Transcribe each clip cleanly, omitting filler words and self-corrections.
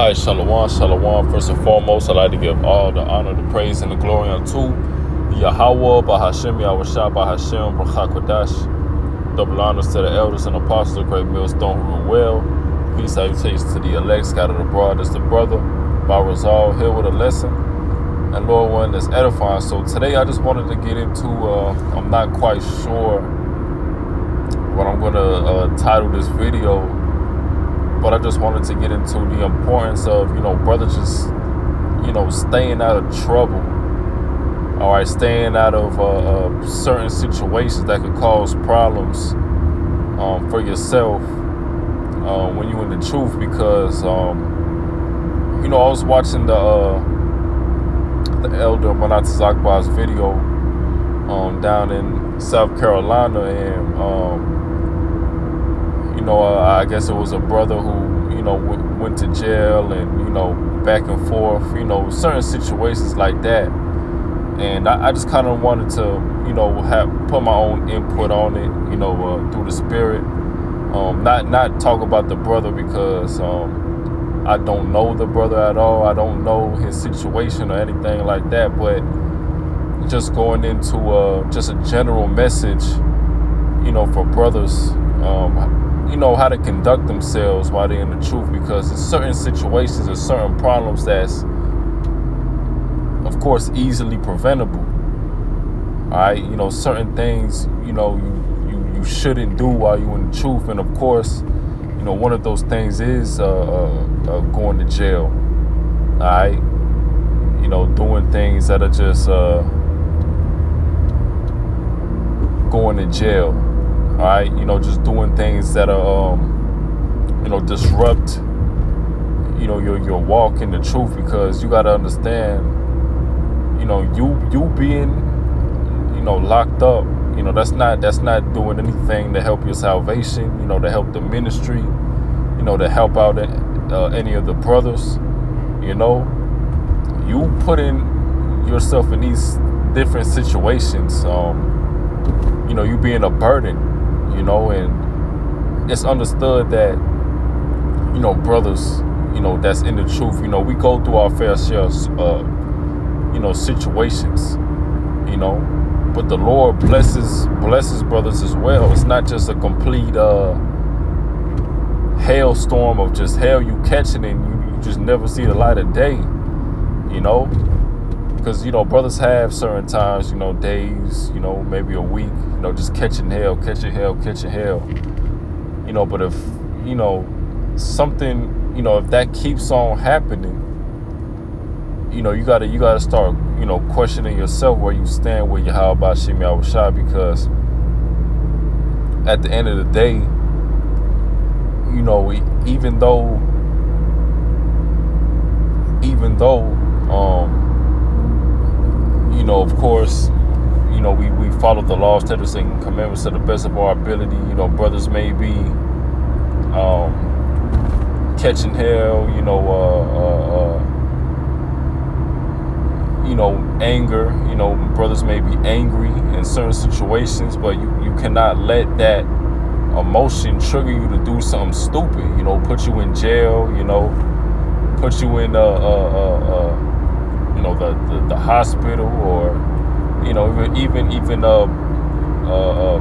right, shalom, shalom. First and foremost, I'd like to give all the honor, the praise, and the glory unto Yahweh, Bahashem, Yahushua, Bahashem, Bachakodash. Double honors to the elders and apostles, the great millstone who rule well. Peace, salutations to the elect, scattered abroad. That's the brother, by resolve, here with a lesson. And Lord, one that's edifying. So today I just wanted to get into, I'm not quite sure what I'm going to title this video, but I just wanted to get into the importance of, brother, just, staying out of trouble. All right, staying out of certain situations that could cause problems for yourself when you're in the truth. Because, I was watching the elder Manat Zakba's video down in South Carolina, and I guess it was a brother who, went to jail and, back and forth, certain situations like that. And I just kind of wanted to, put my own input on it, through the spirit. Not talk about the brother because I don't know the brother at all. I don't know his situation or anything like that. But just going into just a general message, for brothers, how to conduct themselves while they're in the truth, because there's certain situations and certain problems that's, of course, easily preventable. All right, certain things, you shouldn't do while you're in the truth. And of course, one of those things is going to jail. All right, doing things that are just going to jail. All right, just doing things that are, disrupt, your walk in the truth, because you got to understand, you being, locked up, that's not doing anything to help your salvation, to help the ministry, to help out any of the brothers. You putting yourself in these different situations, you being a burden. And it's understood that, brothers, that's in the truth, we go through our fair share of, situations, but the Lord blesses brothers as well. It's not just a complete hailstorm of just hell you catching and you just never see the light of day, because, brothers have certain times, days, maybe a week, just catching hell. But if, something, if that keeps on happening, you gotta start, questioning yourself where you stand with Yahweh Shem Yahushua, because at the end of the day, even though, of course, we follow the laws, statutes, and commandments to the best of our ability. Brothers may be catching hell, anger. Brothers may be angry in certain situations, but you cannot let that emotion trigger you to do something stupid. Put you in jail. Put you in the hospital, or even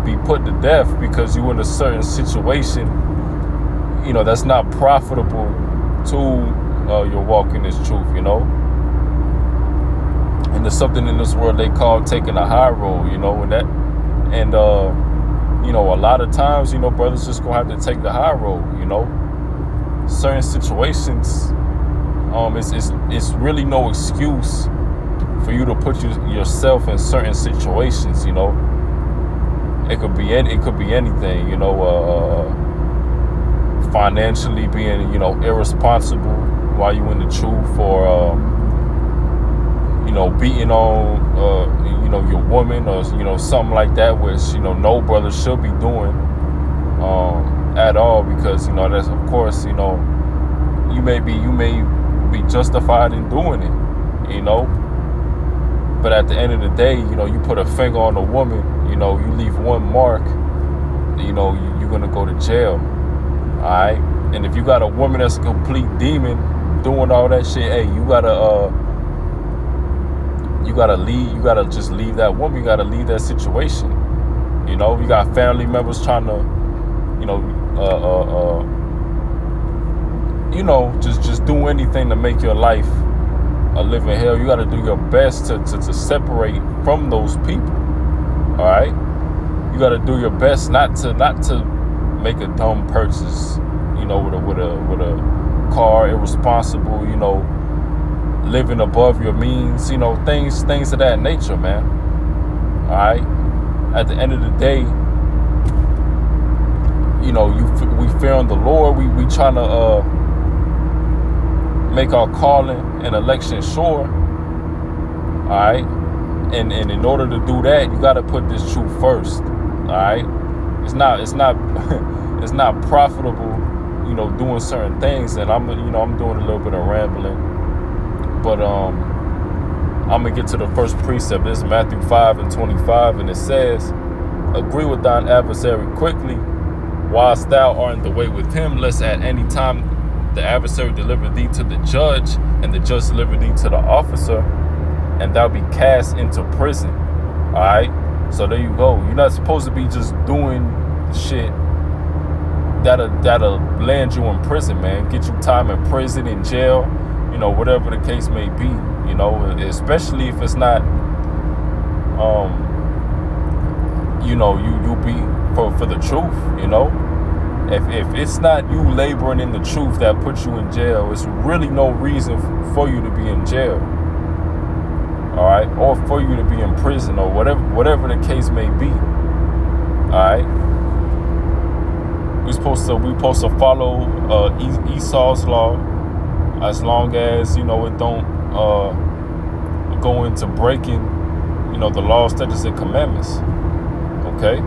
be put to death because you're in a certain situation, that's not profitable to your walk in this truth, and there's something in this world they call taking a high road, and a lot of times, brothers just gonna have to take the high road, certain situations, it's really no excuse for you to put yourself in certain situations. It could be anything. Financially being irresponsible while you in the truth, or beating on your woman, or something like that, which no brother should be doing at all, because that's, of course, you may be justified in doing it, but at the end of the day, you put a finger on a woman, you leave one mark, you're gonna go to jail. All right, and if you got a woman that's a complete demon, doing all that shit, hey, you gotta leave. You gotta just leave that woman. You gotta leave that situation. You know, you got family members trying to, you know, just do anything to make your life a living hell. You gotta do your best to separate from those people. All right, you gotta do your best not to make a dumb purchase. You know, with a car, irresponsible. You know, living above your means. You know, things of that nature, man. All right. At the end of the day, you know, we fear in the Lord. We trying to make our calling and election sure. All right, and in order to do that, you got to put this truth first. All right, it's not it's not profitable, you know, doing certain things. And I'm doing a little bit of rambling, but I'm gonna get to the first precept. This is Matthew 5:25, and it says, "Agree with thine adversary quickly, whilst thou art in the way with him, lest at any time the adversary deliver thee to the judge, and the judge deliver thee to the officer, and thou be cast into prison." All right, so there you go. You're not supposed to be just doing shit that'll land you in prison, man. Get you time in prison, in jail, you know, whatever the case may be. You know, especially if it's not, you know, you be for the truth. You know, if it's not you laboring in the truth that puts you in jail, it's really no reason for you to be in jail. All right, or for you to be in prison, or whatever the case may be. All right, we supposed to follow Esau's law, as long as, you know, it don't go into breaking, you know, the law, statutes, and commandments. Okay.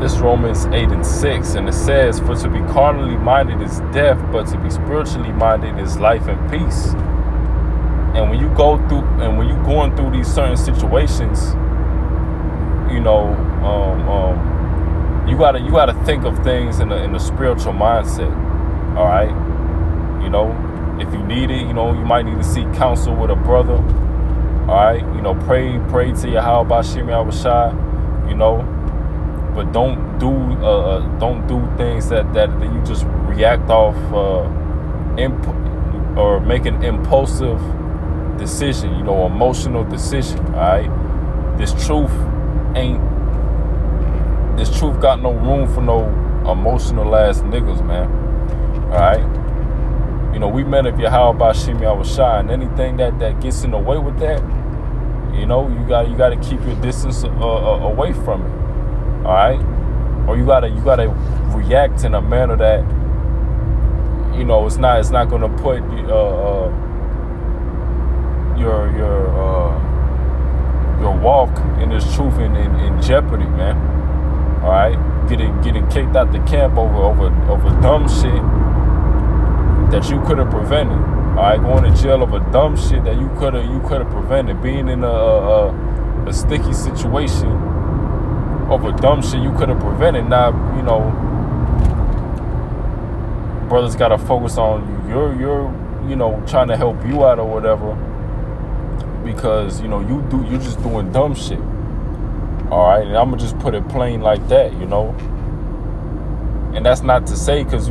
This Romans 8:6, and it says, "For to be carnally minded is death, but to be spiritually minded is life and peace." And when you going through these certain situations, you know, you gotta think of things in a spiritual mindset. All right, you know, if you need it, you know, you might need to seek counsel with a brother. All right, you know, pray to Yahweh Bashim Yahushai, you know, but don't do things that you just react off or make an impulsive decision, you know, emotional decision. All right, this truth got no room for no emotional ass niggas, man. All right, you know, we men of Yahweh Bashim Yahushai, and anything that gets in the way with that, you know, you got to keep your distance away from it. All right, or you gotta react in a manner that, you know, it's not gonna put your walk in this truth in jeopardy, man. All right, getting kicked out the camp over dumb shit that you could have prevented. All right, going to jail over dumb shit that you could have prevented. Being in a sticky situation over dumb shit you could have prevented. Now, you know, brothers gotta focus on you. You're you know, trying to help you out or whatever, because, you know, you're just doing dumb shit. All right, and I'm gonna just put it plain like that, you know. And that's not to say, because,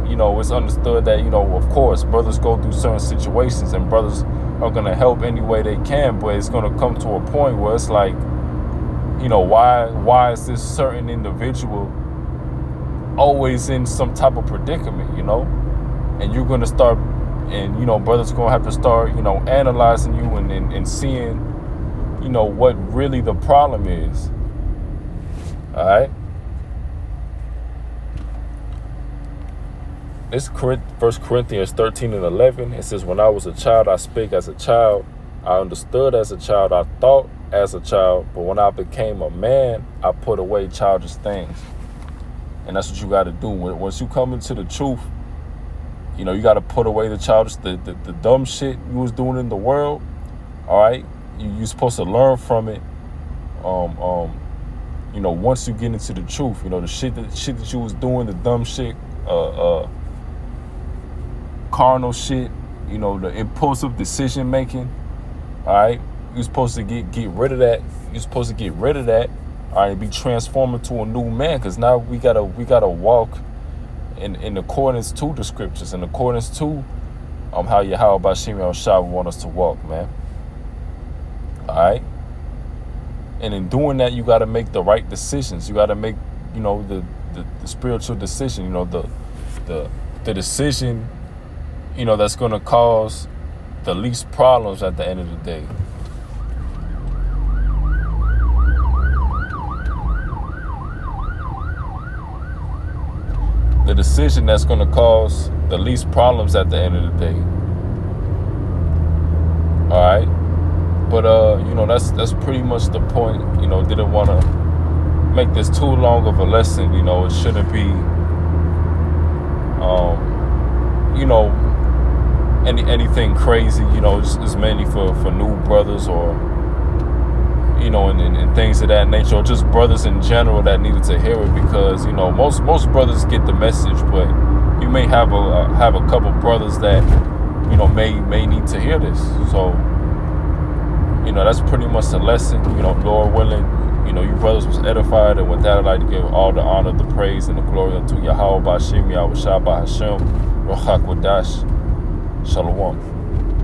you know, it's understood that, you know, of course, brothers go through certain situations and brothers are gonna help any way they can, but it's gonna come to a point where it's like, you know, why is this certain individual always in some type of predicament, you know? And you're gonna start, and, you know, brothers gonna have to start, you know, analyzing you and seeing, you know, what really the problem is. All right. This 1 Corinthians 13:11. It says, "When I was a child, I spake as a child. I understood as a child. I thought as a child. But when I became a man, I put away childish things." And that's what you got to do. Once you come into the truth, you know, you got to put away the childish, the dumb shit you was doing in the world. All right. you're supposed to learn from it. Once you get into the truth, the shit that you was doing, the dumb shit, carnal shit, the impulsive decision making. All right, you're supposed to get rid of that. You're supposed to get rid of that. All right, be transformed into a new man. Because now we gotta walk in accordance to the scriptures, in accordance to how Yahweh Bashim Yahushua want us to walk, man. All right. And in doing that, you got to make the right decisions. You got to make, the spiritual decision. The decision, that's going to cause the least problems at the end of the day. The decision that's going to cause the least problems at the end of the day. All right. But, that's pretty much the point. Didn't want to make this too long of a lesson. It shouldn't be, anything crazy. It's mainly for new brothers or, and things of that nature, or just brothers in general that needed to hear it, because, most brothers get the message, but you may have a couple brothers that, may need to hear this. So, that's pretty much the lesson. Lord willing, you brothers was edified. And with that, I'd like to give all the honor, the praise, and the glory unto Yahweh Bashim Yahushua Hashem Ruach HaKodesh. Shalom.